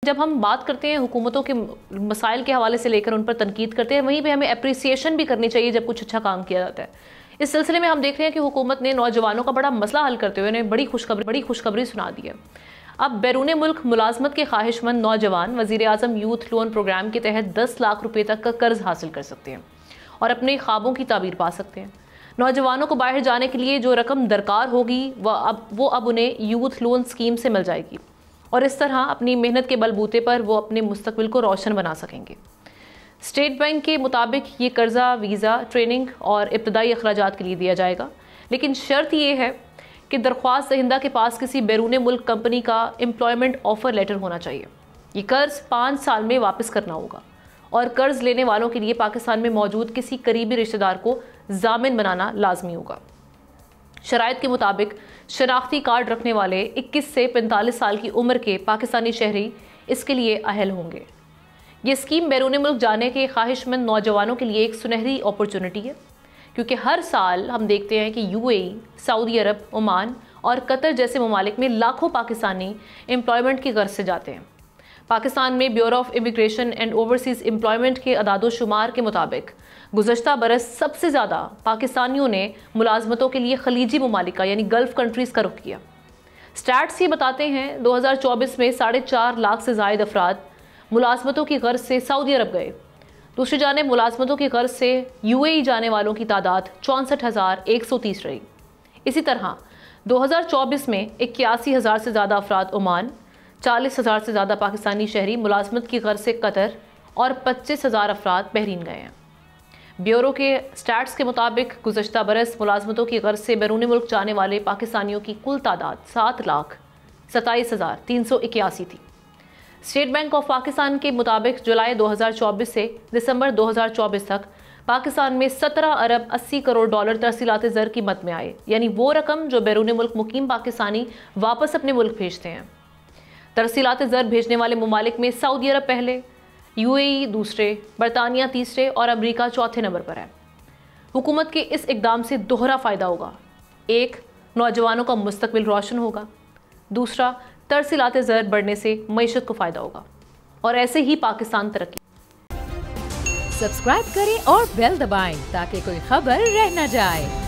जब हम बात करते हैं हुकूमतों के मसाइल के हवाले से लेकर उन पर तनकीद करते हैं, वहीं पे हमें अप्रिसिएशन भी करनी चाहिए जब कुछ अच्छा काम किया जाता है। इस सिलसिले में हम देख रहे हैं कि हुकूमत ने नौजवानों का बड़ा मसला हल करते हुए उन्हें बड़ी खुशखबरी सुना दी है। अब बैरून मुल्क मुलाजमत के ख्वाहिशमंद नौजवान वज़ीर-ए-आज़म यूथ लोन प्रोग्राम के तहत 10 लाख रुपये तक का कर्ज हासिल कर सकते हैं और अपने ख्वाबों की ताबीर पा सकते हैं। नौजवानों को बाहर जाने के लिए जो रकम दरकार होगी वो अब उन्हें यूथ लोन स्कीम से मिल जाएगी और इस तरह अपनी मेहनत के बलबूते पर वो अपने मुस्तकबिल को रोशन बना सकेंगे। स्टेट बैंक के मुताबिक ये कर्जा वीज़ा, ट्रेनिंग और इब्तदाई अखराजात के लिए दिया जाएगा, लेकिन शर्त ये है कि दरख्वास्त दहिंदा के पास किसी बैरून मुल्क कंपनी का एम्प्लॉयमेंट ऑफर लेटर होना चाहिए। ये कर्ज 5 साल में वापस करना होगा और कर्ज लेने वालों के लिए पाकिस्तान में मौजूद किसी करीबी रिश्तेदार को जामिन बनाना लाजमी होगा। शराइत के मुताबिक शनाख्ती कार्ड रखने वाले 21 से 45 साल की उम्र के पाकिस्तानी शहरी इसके लिए अहल होंगे। ये स्कीम बैरून मुल्क जाने के ख्वाहिशमंद नौजवानों के लिए एक सुनहरी अपॉर्चुनिटी है, क्योंकि हर साल हम देखते हैं कि यूएई, सऊदी अरब, ओमान और कतर जैसे ममालिक में लाखों पाकिस्तानी एम्प्लॉयमेंट की गर्ज से जाते हैं। पाकिस्तान में bureau of immigration and overseas employment के अदाद-ओ-शुमार के मुताबिक गुज़श्ता बरस सबसे ज़्यादा पाकिस्तानियों ने मुलाजमतों के लिए खलीजी ममालिक यानी गल्फ़ कंट्रीज़ का रुख किया। स्टैट्स ये बताते हैं 2024 में 4.5 लाख से ज़ायद अफराद मुलाजमतों की गर्ज से सऊदी अरब गए। दूसरी जानिब मुलाजमतों की गर्ज से यूएई जाने वालों की तादाद 64,130 रही। इसी तरह 2024 में 81,000 से ज़्यादा अफराद ओमान, 40,000 से ज़्यादा पाकिस्तानी शहरी मुलाजमत की गर्ज से कतर और 25,000 अफराद बहरीन गए हैं। ब्यूरो के स्टैट्स के मुताबिक गुज़श्ता बरस मुलाजमतों की गर्ज से बैरून मुल्क जाने वाले पाकिस्तानियों की कुल तादाद 7,27,381 थी। स्टेट बैंक ऑफ पाकिस्तान के मुताबिक जुलाई 2024 से दिसंबर 2024 तक पाकिस्तान में 17 अरब 80 करोड़ डॉलर तरसीलात ज़र की मद में आए, यानी वो रकम जो बैरून मुल्क मुकीम पाकिस्तानी वापस अपने मुल्क भेजते हैं। तरसीलात ज़र भेजने वाले ममालिक में सऊदी अरब पहले, यूएई दूसरे, बरतानिया तीसरे और अमेरिका चौथे नंबर पर है। हुकूमत के इस इकदाम से दोहरा फ़ायदा होगा। एक, नौजवानों का मुस्तकबिल रोशन होगा। दूसरा, तरसीलात ज़र बढ़ने से मईशत को फ़ायदा होगा और ऐसे ही पाकिस्तान तरक्की। सब्सक्राइब करें और बेल दबाएं ताकि कोई खबर रह न जाए।